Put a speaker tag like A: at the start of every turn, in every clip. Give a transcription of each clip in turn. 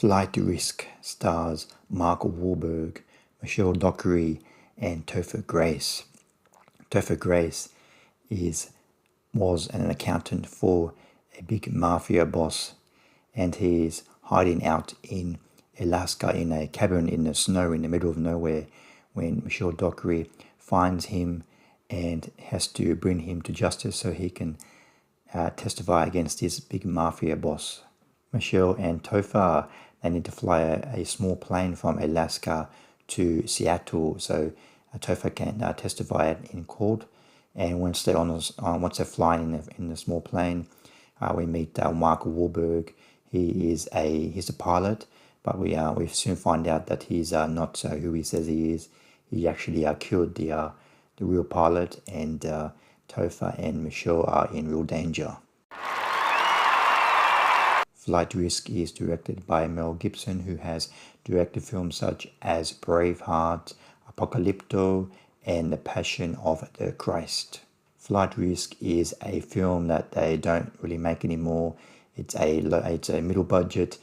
A: Flight Risk stars Mark Wahlberg, Michelle Dockery, and Topher Grace. Topher Grace was an accountant for a big mafia boss, and he's hiding out in Alaska in a cabin in the snow in the middle of nowhere when Michelle Dockery finds him and has to bring him to justice so he can testify against his big mafia boss. Michelle and Topher, they need to fly a small plane from Alaska to Seattle so Topher can testify in court. And once they're flying in the small plane, we meet Mark Wahlberg. He's a pilot, but we soon find out that he's not who he says he is. He actually killed the real pilot, and Topher and Michelle are in real danger. Flight Risk is directed by Mel Gibson, who has directed films such as Braveheart, Apocalypto, and The Passion of the Christ. Flight Risk is a film that they don't really make anymore. It's a middle budget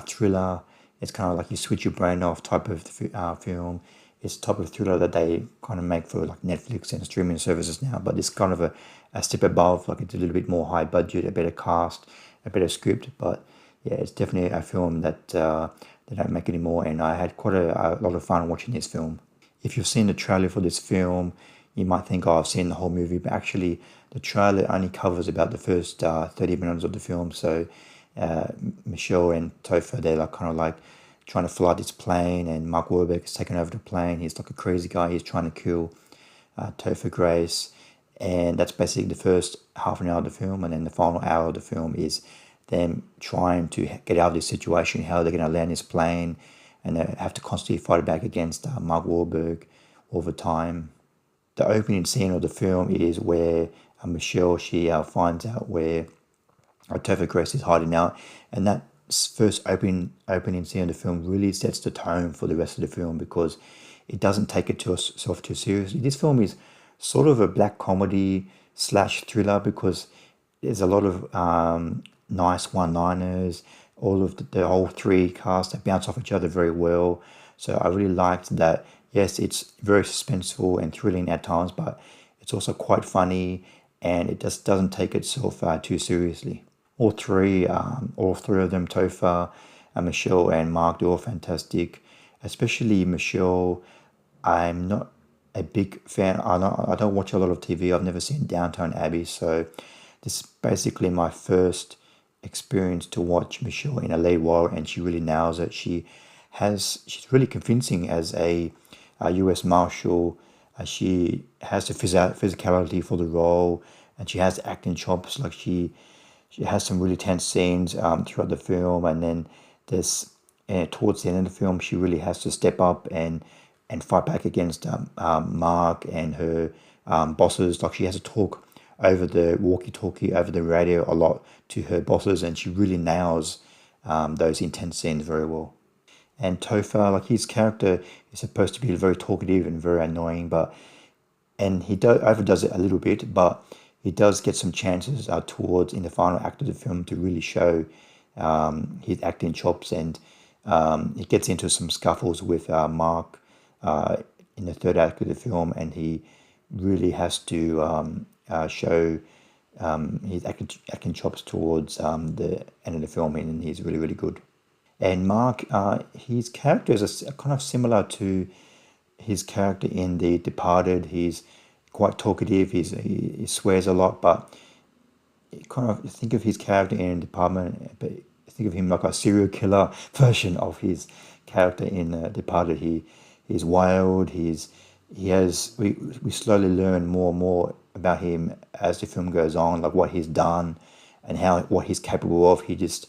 A: thriller. It's kind of like you switch your brain off type of film. It's the type of thriller that they kind of make for like Netflix and streaming services now, but it's kind of a step above. Like it's a little bit more high budget, a better cast, a better script. But yeah, it's definitely a film that they don't make anymore, and I had quite a lot of fun watching this film. If you've seen the trailer for this film, you might think, oh, I've seen the whole movie, but actually the trailer only covers about the first 30 minutes of the film. So Michelle and Topher, they're kind of trying to fly this plane, and Mark Wahlberg is taking over the plane. He's like a crazy guy. He's trying to kill Topher Grace, and that's basically the first half an hour of the film, and then the final hour of the film is them trying to get out of this situation, how they're going to land this plane, and they have to constantly fight back against Mark Wahlberg all the time. The opening scene of the film is where Michelle, she finds out where Topher Grace is hiding out, and that first opening scene of the film really sets the tone for the rest of the film because it doesn't take itself too seriously. This film is sort of a black comedy / thriller because there's a lot of nice one-liners. All of the whole three casts, they bounce off each other very well. So I really liked that. Yes, it's very suspenseful and thrilling at times, but it's also quite funny, and it just doesn't take itself too seriously. All three of them, Topher, Michelle, and Mark, they're all fantastic. Especially Michelle. I'm not a big fan. I don't watch a lot of TV. I've never seen Downton Abbey, so this is basically my first experience to watch Michelle in a lead role, and she really nails it. She's really convincing as a US Marshal. She has the physicality for the role, and she has acting chops. Like she has some really tense scenes throughout the film, and then towards the end of the film, she really has to step up and fight back against Mark and her bosses. Like she has to talk over the walkie-talkie, over the radio a lot to her bosses, and she really nails those intense scenes very well. And Topher, like his character is supposed to be very talkative and very annoying, and he overdoes it a little bit, but he does get some chances towards in the final act of the film to really show his acting chops, and he gets into some scuffles with Mark in the third act of the film, and he really has to show his acting chops towards the end of the film, and he's really, really good. And Mark, his character is kind of similar to his character in The Departed. He's quite talkative. He swears a lot, but kind of think of his character in Departed, but think of him like a serial killer version of his character in Departed. He's wild. We slowly learn more and more about him as the film goes on, like what he's done and what he's capable of. He's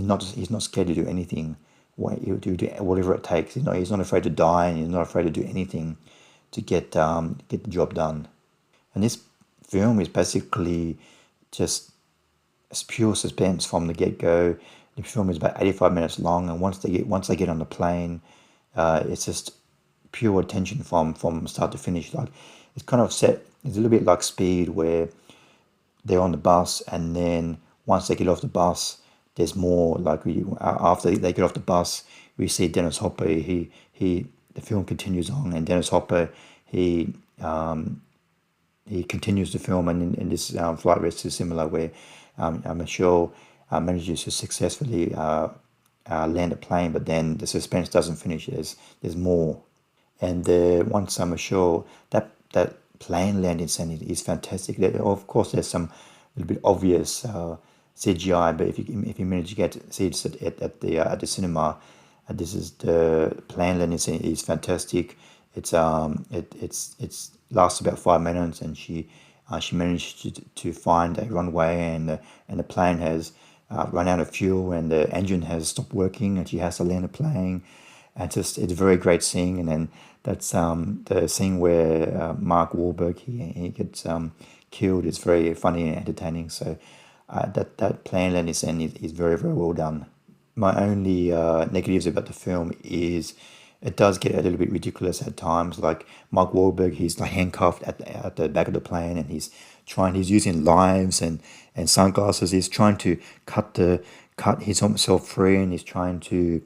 A: not scared to do anything. He'll do whatever it takes. He's not afraid to die, and he's not afraid to do anything to get the job done. And this film is basically just pure suspense from the get-go. The film is about 85 minutes long, and once they get on the plane, it's just pure attention from start to finish. Like it's kind of set. It's a little bit like Speed, where they're on the bus, and then once they get off the bus, there's more. Like after they get off the bus, we see Dennis Hopper. The film continues on, and Dennis Hopper he continues the film, and in this flight risk is similar, where Michelle manages to successfully land a plane, but then the suspense doesn't finish. There's more, and once Michelle, that plane landing scene is fantastic. Of course, there's some little bit obvious CGI, but if you manage to get seats at the cinema, this is the plane landing scene is fantastic. It's lasts about 5 minutes, and she managed to find a runway, and the plane has run out of fuel, and the engine has stopped working, and she has to land a plane. And it's a very great scene. And then that's the scene where Mark Wahlberg he gets killed. It's very funny and entertaining. So that plane landing scene is very, very well done. My only negatives about the film is it does get a little bit ridiculous at times. Like Mark Wahlberg, he's like handcuffed at the back of the plane, and he's using knives and sunglasses. He's trying to cut himself free, and he's trying to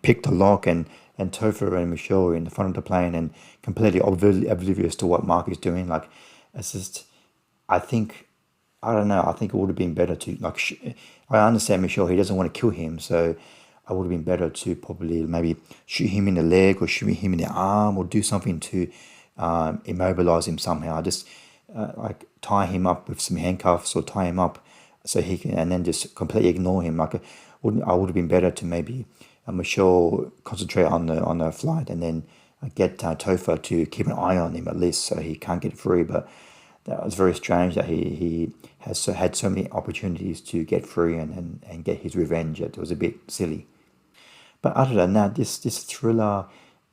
A: pick the lock, and Topher and Michelle are in the front of the plane and completely oblivious to what Mark is doing. Like, it's just, I think, I don't know. I think it would have been better to I understand Michelle. He doesn't want to kill him, so I would have been better to probably maybe shoot him in the leg or shoot him in the arm or do something to immobilize him somehow. Just like tie him up with some handcuffs or tie him up so he can, and then just completely ignore him. Like, I would have been better to maybe Michelle concentrate on the flight, and then get Topher to keep an eye on him at least so he can't get free. But that was very strange that he had so many opportunities to get free and get his revenge. It was a bit silly. But other than that, this thriller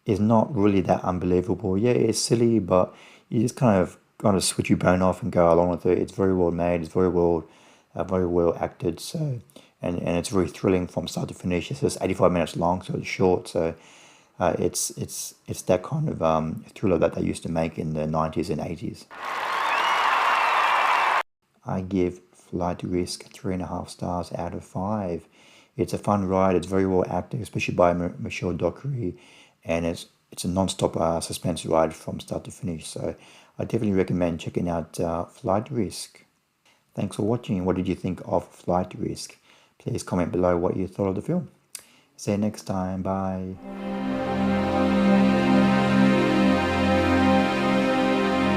A: is not really that unbelievable. Yeah, it's silly, but you just kind of switch your brain off and go along with it. It's very well made. It's very well acted. So and it's very thrilling from start to finish. It's just 85 minutes long, so it's short. So it's that kind of thriller that they used to make in the 90s and 80s. I give Flight Risk 3.5 stars out of 5. It's a fun ride. It's very well acted, especially by Michelle Dockery, and it's a non-stop suspense ride from start to finish. So I definitely recommend checking out Flight Risk. Thanks for watching. What did you think of Flight Risk? Please comment below what you thought of the film. See you next time. Bye.